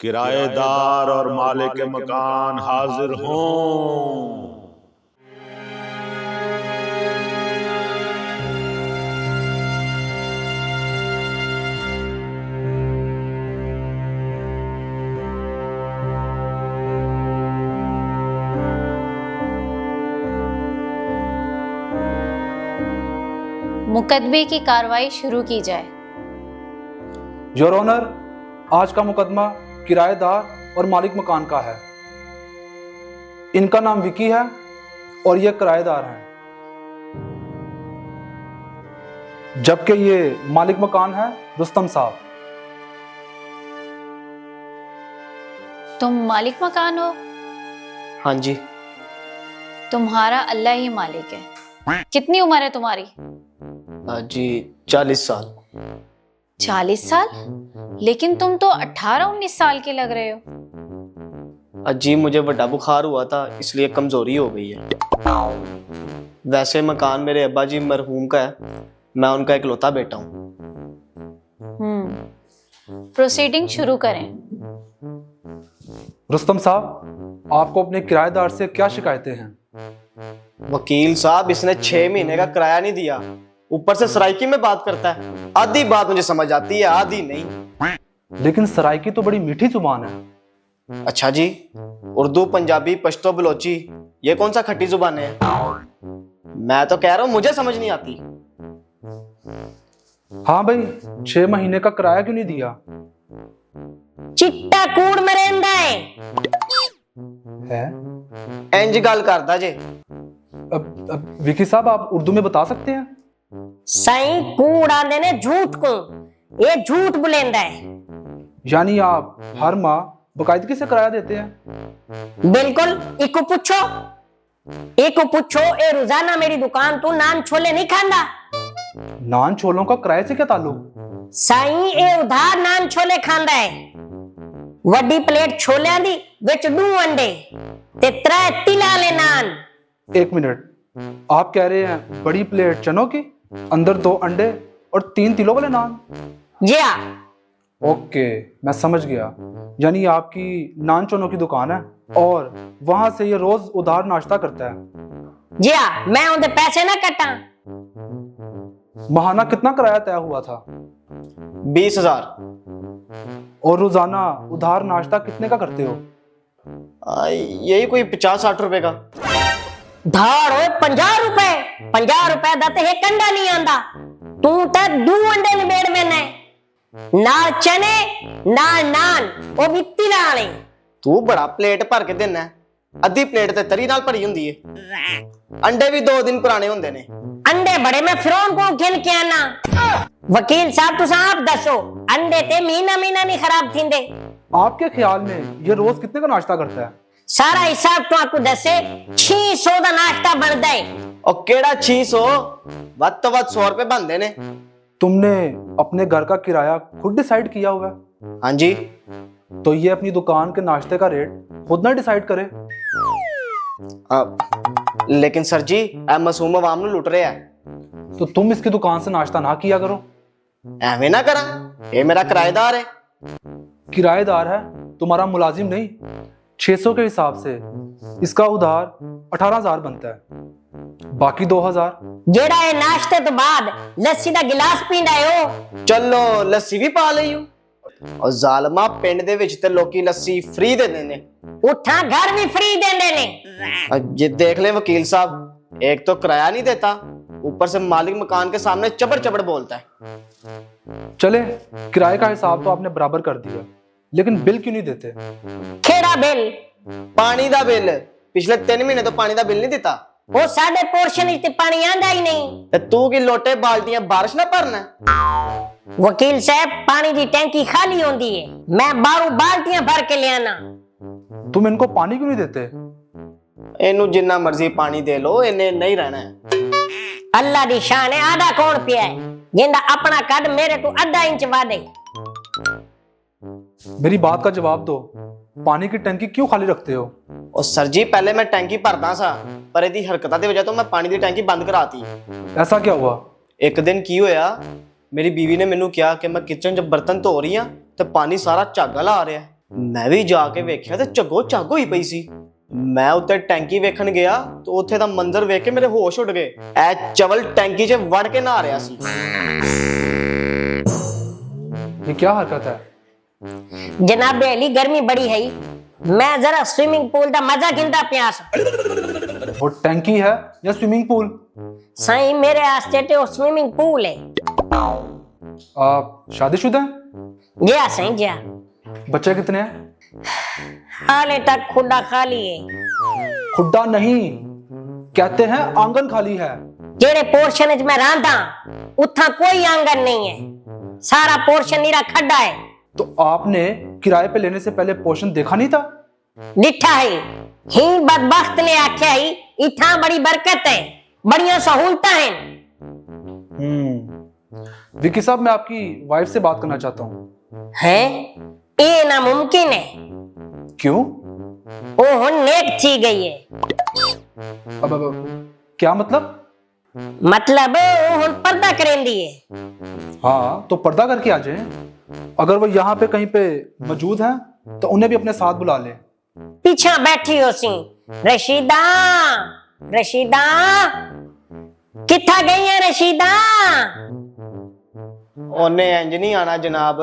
किराएदार और मालिक मकान हाजिर हों। मुकदमे की कार्रवाई शुरू की जाए। योर ऑनर, आज का मुकदमा किराएदार और मालिक मकान का है। इनका नाम विकी है और ये किराएदार हैं, जबकि ये मालिक मकान है रुस्तम साहब। तुम मालिक मकान हो? हाँ जी। तुम्हारा अल्लाह ही मालिक है। कितनी उम्र है तुम्हारी? जी 40 साल। 40 साल? लेकिन तुम तो 18-19 साल के लग रहे हो। जी मुझे बड़ा बुखार हुआ था, इसलिए कमजोरी हो गई है। वैसे मकान मेरे अब्बा जी मरहूम का है, मैं उनका इकलौता बेटा हूँ। प्रोसीडिंग शुरू करें। रुस्तम साहब, आपको अपने किराएदार से क्या शिकायतें हैं? वकील साहब, इसने 6 महीने का किराया नहीं दिया, ऊपर से सराइकी में बात करता है। आधी बात मुझे समझ आती है, आधी नहीं। लेकिन सराइकी तो बड़ी मीठी जुबान है। अच्छा जी, उर्दू, पंजाबी, पश्तो, बलोची, ये कौन सा खट्टी जुबान है? मैं तो कह रहा हूं मुझे समझ नहीं आती। हाँ भाई, 6 महीने का किराया क्यों नहीं दिया? चिट्टा कूड़ में रहंदा है? इंज गल करदा जे। अब विकी साहब, आप उर्दू में बता सकते हैं? सही कूड़ आंदे ने झूठ को, ये झूठ बुलेंदा है। यानी आप हर माह बाकायदगी से किराया देते हैं? बिल्कुल। इको पूछो, ए रोजाना मेरी दुकान तू नान छोले नहीं खांदा? नान छोलों का किराए से क्या ताल्लुक? सही ए उधार नान छोले खांदा है। वड्डी प्लेट छोलियां दी विच 2 अंडे ते 3 तिला ले नान। एक मिनट, आप कह रहे हैं बड़ी प्लेट चनों की, अंदर 2 अंडे और 3 तिलों वाले नान? जी हाँ। ओके, मैं समझ गया। यानी आपकी नान चनों की दुकान है और वहां से ये रोज उधार नाश्ता करता है? जी हाँ, मैं उनके पैसे ना कटा। महाना कितना किराया तय हुआ था? 20,000। और रोजाना उधार नाश्ता कितने का करते हो? यही कोई 50-60 रुपए का। धाड़ हो 50 रुपए? 50 रुपए दते है कंडा नहीं आंदा। तू तो 2 अंडे निबेड़ में ने, नाल चने नाल नान ओ भी तिला वाले। तू बड़ा प्लेट भर के देना है, अद्धी प्लेट ते तरी नाल भरी हुंदी है। अंडे भी 2 दिन पुराने हुंदे ने। अंडे बड़े में फिरौन को गिन के आना। वकील साहब, तुसा आप दसो, अंडे ते महीना नहीं खराब थींदे? आपके ख्याल में ये रोज कितने का नाश्ता करता है? सारा हिसाब तो आपको दसे 600 का नाश्ता बनता है। और केड़ा 600? वद तो वद 100 रुपए बनते ने। तुमने अपने घर का किराया खुद डिसाइड किया हुआ है? हाँ जी। तो ये अपनी दुकान के नाश्ते का रेट खुद ना डिसाइड करे? लेकिन सर जी, मासूम अवाम नूं लुट रहे हैं। तो तुम इसकी दुकान से नाश्ता ना किया करो। एवें ना करा, ये मेरा किराएदार है। किराएदार है, तुम्हारा मुलाजिम नहीं। 600 के हिसाब से इसका उधार 18,000 बनता है, बाकी 2,000। जेड़ा है नाश्ते तो बाद लस्सी दा गिलास पींदा हो। चलो लस्सी भी पा लईयो। और जालमा, पिंड दे विच ते लोकी लस्सी फ्री दे देने, उठा घर भी फ्री देंदे ने। ये देख ले वकील साहब, एक तो किराया नहीं देता, ऊपर से मालिक मकान के सामने चबड़ बोलता है। चले, किराए का हिसाब तो आपने बराबर कर दिया, लेकिन बिल क्यों नहीं देते? खेड़ा बिल? पानी दा बिल। पिछले 3 महीने तो पानी दा बिल नहीं दिता। वो साडे पोर्शन इच पानी आंदा ही नहीं। ते तू की लोटे बाल्टियां बारिश ना भरना? वकील साहब, पानी की टैंकी खाली होंदी है, मैं बारू बाल्टियां भर के ले आना। तुम इनको पानी क्यों नहीं देते? इनू जिन्ना मर्जी पानी दे लो, इन्हें नहीं रहना है। अल्लाह दी शान है, आधा कौन पिया है? जिंदा अपना कद मेरे तो आधा इंच वादे। मेरी बात का जवाब दो, पानी की टंकी क्यों खाली रखते हो? और सर जी, पहले मैं टैंकी भरदा सा, पर इहदी हरकतां दी वजह तो मैं पानी दी टैंकी बंद कराती। ऐसा क्या हुआ? एक दिन की होया, मेरी बीवी ने मैनू कहा कि मैं किचन च बर्तन धो रही हां ते पानी सारा झागा ला आ रहा है। ਮੈਂ ਵੀ ਜਾ ਕੇ ਵੇਖਿਆ ਤੇ ਝੱਗੋ ਝੱਗ ਹੋਈ ਪਈ ਸੀ। ਮੈਂ ਉੱਤੇ ਟੈਂਕੀ ਵੇਖਣ ਗਿਆ ਤੇ ਉੱਥੇ ਦਾ ਮੰਜ਼ਰ ਵੇਖ ਕੇ ਮੇਰੇ ਹੋਸ਼ ਉੱਡ ਗਏ। ਐ ਚਵਲ ਟੈਂਕੀ 'ਚ ਵੜ ਕੇ ਨਹਾ ਰਿਹਾ ਸੀ। ये क्या हरकत है? जनाब अली गर्मी बड़ी है, मैं जरा स्विमिंग पूल दा मजा गिंदा प्यास। वो टैंकी है या स्विमिंग पूल? सही मेरे आस्ते ते वो स्विमिंग पूल है। आप शादीशुदा हैं? जी सही जी। बच्चे कितने हैं? हाले तक खुदा खाली है। खुड्डा नहीं, कहते हैं आंगन खाली है। जेड़े पोर्शन च मैं रहंदा उथा कोई आंगन नहीं है, सारा पोर्शन नीरा खड्डा है। तो आपने किराए पे लेने से पहले पोर्शन देखा नहीं था? डिठा है ही बदबख्त ने आख्या ही इथा बड़ी बरकत है, बढ़िया सहूलता है। विकी साहब, मैं आपकी वाइफ से बात करना चाहता हूँ। है ये नामुमकिन है, क्यों? वो हुन नेक थी गई है। अब क्या मतलब? मतलब वो हुन पर्दा करेंदी है। हाँ, तो पर्दा करके आ जाए। अगर वो यहाँ पे कहीं पे मौजूद हैं तो उन्हें भी अपने साथ बुला ले। पीछा बैठी हो सी रशीदा, रशीदा किथा गई है रशीदा? ਉਹਨੇ ਇੰਜ ਨਹੀਂ ਆਣਾ ਜਨਾਬ।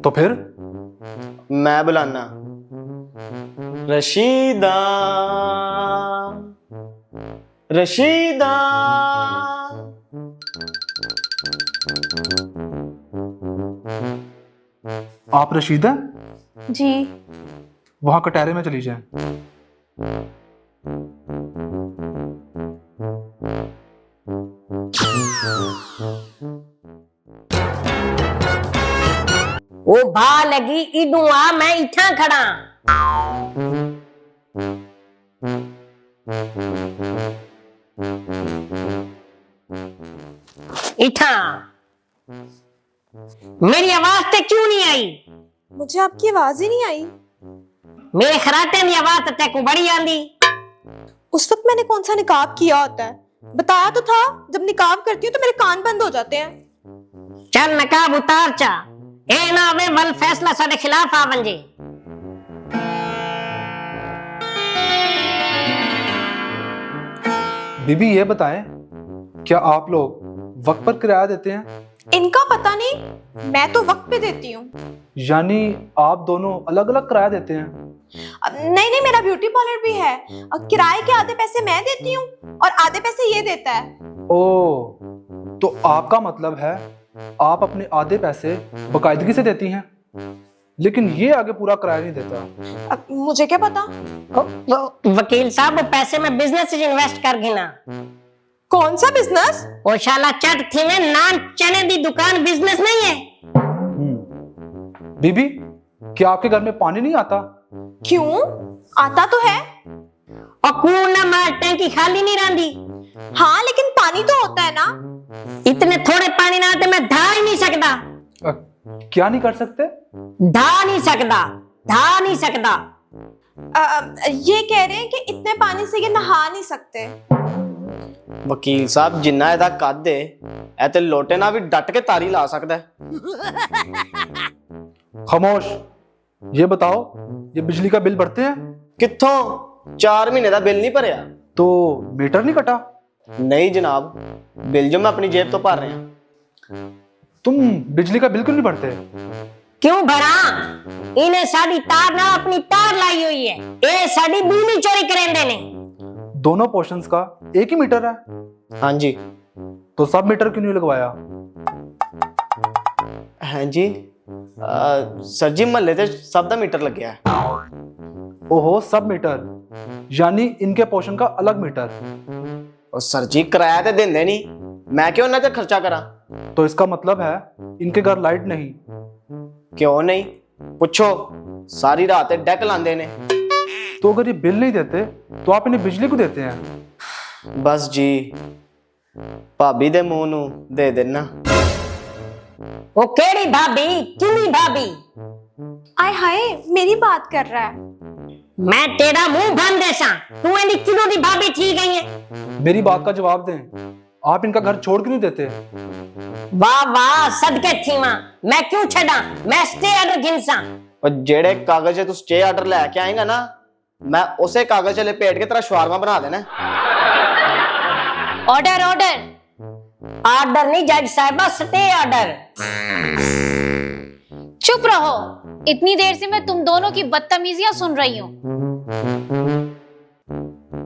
तो फिर? ਮੈਂ ਬੁਲਾਨਾ ਰਸ਼ੀਦਾ, रशीदा। आप रशीदा? जी। वहां कटहरे में चली जाए। वो भा लगी इडू आ, मैं इथा खड़ा। इठा मेरी आवाज ते क्यों नहीं आई? मुझे आपकी आवाज ही नहीं आई। मेरे खराटे की आवाज ते को बड़ी आंदी। उस वक्त मैंने कौन सा निकाब किया होता है? बताया तो था, जब निकाब करती हूँ तो मेरे कान बंद हो जाते हैं। चल नकाब उतार चा, ए ना वे वल फैसला साडे खिलाफ आ वंजे। बीबी ये बताएं, क्या आप लोग वक्त पर किराया देते हैं? इनका पता नहीं, मैं तो वक्त पे देती हूँ। यानी आप दोनों अलग अलग किराया देते हैं? नहीं नहीं, मेरा ब्यूटी पार्लर भी है। किराए के आधे पैसे मैं देती हूँ और आधे पैसे ये देता है। ओ, तो आपका मतलब है आप अपने आधे पैसे बाकायदगी से देती हैं, लेकिन ये आगे पूरा किराया नहीं देता। अब मुझे क्या पता? वकील साहब वो पैसे में बिजनेस इन्वेस्ट कर गिना। कौन सा बिजनेस? ओ शाला चट थी में नान चने दी दुकान बिजनेस नहीं है। बीबी, क्या आपके घर में पानी नहीं आता? क्यों, आता तो है। और कुआं ना मार टैंकी खाली नहीं रहती। हाँ, लेकिन पानी तो होता है ना। इतने थोड़े पानी ना आते मैं धा ही नहीं सकता। क्या नहीं कर सकते? धा नहीं सकता, धा नहीं सकता। ये कह रहे हैं कि इतने पानी से ये नहा नहीं सकते। वकील साहब, जिन्ना ਇਹਦਾ ਕੱਦ ਏ ਇਹ ਤੇ ਲੋਟੇ ਨਾਲ ਵੀ ਡਟ ਕੇ ਤਾਰੀ ਲਾ ਸਕਦਾ ਹੈ। खामोश। ये बताओ, ये बिजली का बिल भरते हैं? ਕਿੱਥੋਂ 4 ਮਹੀਨੇ ਦਾ ਬਿੱਲ ਨਹੀਂ ਭਰਿਆ। तो मीटर नहीं कटा? नहीं जनाब, बिल जो मैं अपनी जेब तो भर रहे हैं। तुम बिजली का बिल क्यों नहीं भरते? क्यों भरा? इन्हें साड़ी तार ना अपनी तार लाई हुई है, ये साड़ी बिजली चोरी करेंदे ने। दोनों पोर्शंस का एक ही मीटर है, हाँ जी। तो सब मीटर क्यों नहीं लगवाया? हाँ जी, सर जी महल्ले ते सब दा मीटर लग गया है। ओहो, सब मीटर, यानी इनके पोर्शन का अलग मीटर। और सर जी किराया ते देंदे नहीं, मैं क्यों ना ते खर्चा करा? तो इसका मतलब है इनके घर लाइट नहीं। क्यों नहीं पूछो, सारी रात डेक लांदे ने। तो अगर ये बिल नहीं देते तो आप इन्हें बिजली क्यों देते हैं? बस जी, भाभी दे मुंह नू दे देना। वो केड़ी भाभी, किनी भाभी? आय हाय, मेरी बात कर रहा है। मैं तेरा मुंह बंद देसा, तू एनी किनो दी भाभी थी गई है। मेरी बात का जवाब दें, आप इनका घर छोड़ क्यों नहीं देते? वाह वाह, सदके थी मां, मैं क्यों छड़ा, मैं स्टे ऑर्डर गिनसा। और जेड़े कागज तू स्टे आर्डर लेके आएगा ना, मैं उसे कागज लपेट के तेरा शवारमा बना देना। Order order. ऑर्डर नहीं जज साहिबा, स्टे ऑर्डर। चुप रहो, इतनी देर से मैं तुम दोनों की बदतमीजियां सुन रही हूँ।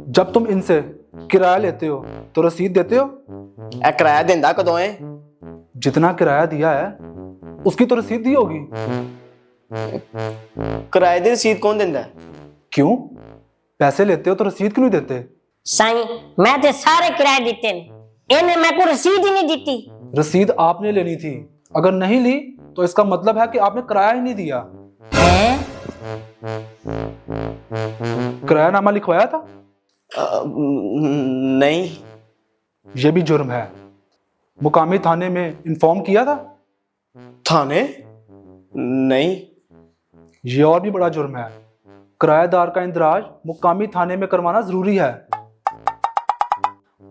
जब तुम इनसे किराया लेते हो तो रसीद देते हो? ए किराया देंदा कदों है? जितना किराया दिया है उसकी तो रसीद दी होगी। किराए दी रसीद कौन देंदा है? क्यों? पैसे लेते हो तो रसीद क्यों नहीं देते? साईं, मैं ते सारे किराए दिते ने, इन्हें मैं को रसीद ही नहीं दी। रसीद आपने लेनी थी, अगर नहीं ली तो इसका मतलब है कि आपने किराया ही नहीं दिया। हैं? किरायानामा लिखवाया था? नहीं। यह भी जुर्म है। मुकामी थाने में इन्फॉर्म किया था? थाने? नहीं। यह और भी बड़ा जुर्म है। किराएदार का इंदराज मुकामी थाने में करवाना जरूरी है।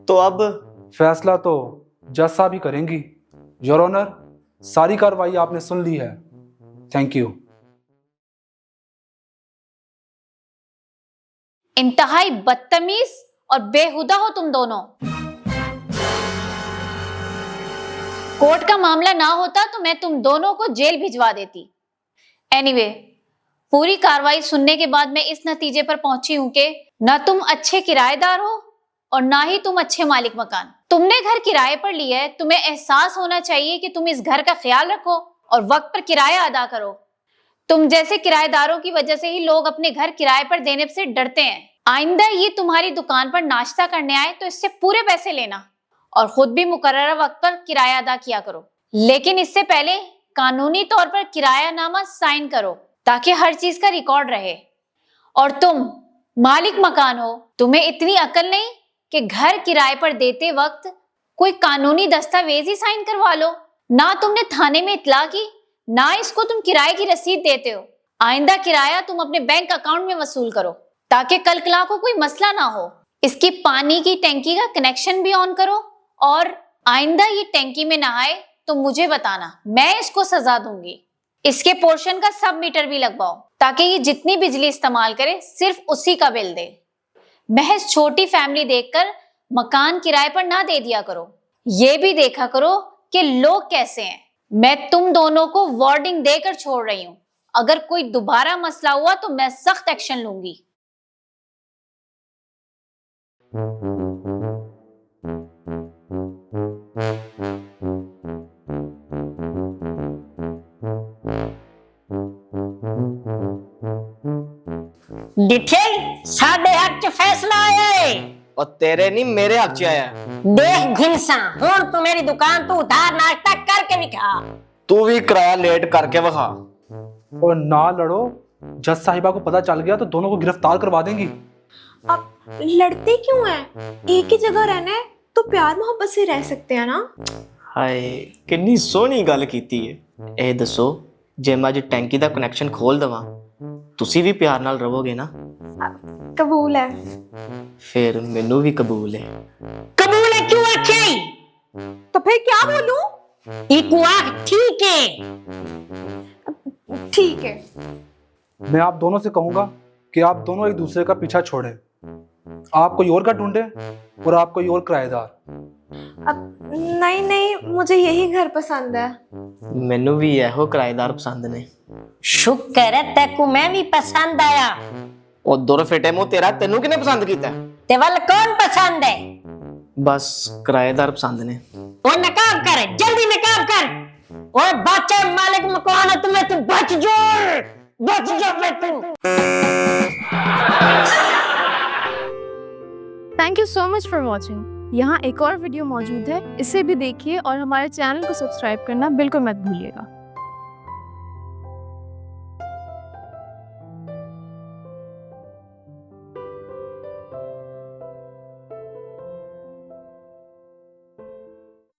तो अब फैसला तो जज साहब ही करेंगी। योर ऑनर, सारी कार्रवाई आपने सुन ली है। Thank you. इंतहाई बदतमीज और बेहुदा हो तुम दोनों। कोर्ट का मामला ना होता तो मैं तुम दोनों को जेल भिजवा देती। एनीवे, पूरी कार्रवाई सुनने के बाद मैं इस नतीजे पर पहुंची हूं कि ना तुम अच्छे किराएदार हो और ना ही तुम अच्छे मालिक मकान। तुमने घर किराए पर लिया है, तुम्हें एहसास होना चाहिए कि तुम इस घर का ख्याल रखो और वक्त पर किराया अदा करो। तुम जैसे किराएदारों की वजह से ही लोग अपने घर किराए पर देने से डरते हैं। आइंदा ये तुम्हारी दुकान पर नाश्ता करने आए तो इससे पूरे पैसे लेना और खुद भी मुकर्रर वक्त पर किराया अदा किया करो। लेकिन इससे पहले कानूनी तौर पर किरायानामा साइन करो ताकि हर चीज का रिकॉर्ड रहे। और तुम मालिक मकान हो, तुम्हें इतनी अकल नहीं कि घर किराए पर देते वक्त कोई कानूनी दस्तावेज ही साइन करवा लो। ना तुमने थाने में इतला की, ना इसको तुम किराए की रसीद देते हो। आइंदा किराया तुम अपने बैंक अकाउंट में वसूल करो ताकि कल कला को कोई मसला ना हो। इसकी पानी की टैंकी का कनेक्शन भी ऑन करो और आइंदा ये टैंकी में नहाए तो मुझे बताना, मैं इसको सजा दूंगी। इसके पोर्शन का सब मीटर भी लगवाओ ताकि ये जितनी बिजली इस्तेमाल करे सिर्फ उसी का बिल दे। महज छोटी फैमिली देखकर मकान किराए पर ना दे दिया करो। ये भी देखा करो कि लोग कैसे हैं। मैं तुम दोनों को वार्निंग देकर छोड़ रही हूं। अगर कोई दोबारा मसला हुआ तो मैं सख्त एक्शन लूंगी। डिठे साढ़े हक च फैसला आया है और तेरे नहीं मेरे हक च आया। देख घिनसा, हुन तू मेरी दुकान तू उधार नाश्ता करके दिखा। तू भी किराया लेट करके वखा। और ना लड़ो, जज साहिबा को पता चल गया तो दोनों को गिरफ्तार करवा देंगी। अब लड़ते क्यों हैं? एक ही जगह रहना है तो प्यार मोहब्बत से रह सकते हैं ना। हाय कितनी सोहनी गल कीती है। ए दसो, जे मैं अज टैंकी दा कनेक्शन खोल दवां तुसी भी प्यार नाल रहोगे ना? कबूल है। फिर मैनू भी कबूल है। कबूल है क्यों आखे? तो फिर क्या बोलूं? इको आख ठीक है। ठीक है। मैं आप दोनों से कहूंगा कि आप दोनों एक दूसरे का पीछा छोड़ें। आप कोई और का ढूंढे और आप कोई और किराएदार। अब नहीं नहीं, मुझे यही घर पसंद है। मैनू भी यहो किराएदार पसंद ने। शुक्र है तेको मैं भी पसंद आया। और दुर फिटे मुंह तेरा, तेनू किने पसंद कीता? ते वल कौन पसंद है? बस किराएदार पसंद ने। और नकाब कर, जल्दी नकाब कर। और बच्चे मालिक मकान है तुम्हें, तू बच जा बेटू। Thank you so much for watching. यहाँ एक और वीडियो मौजूद है, इसे भी देखिए और हमारे चैनल को सब्सक्राइब करना बिल्कुल मत भूलिएगा।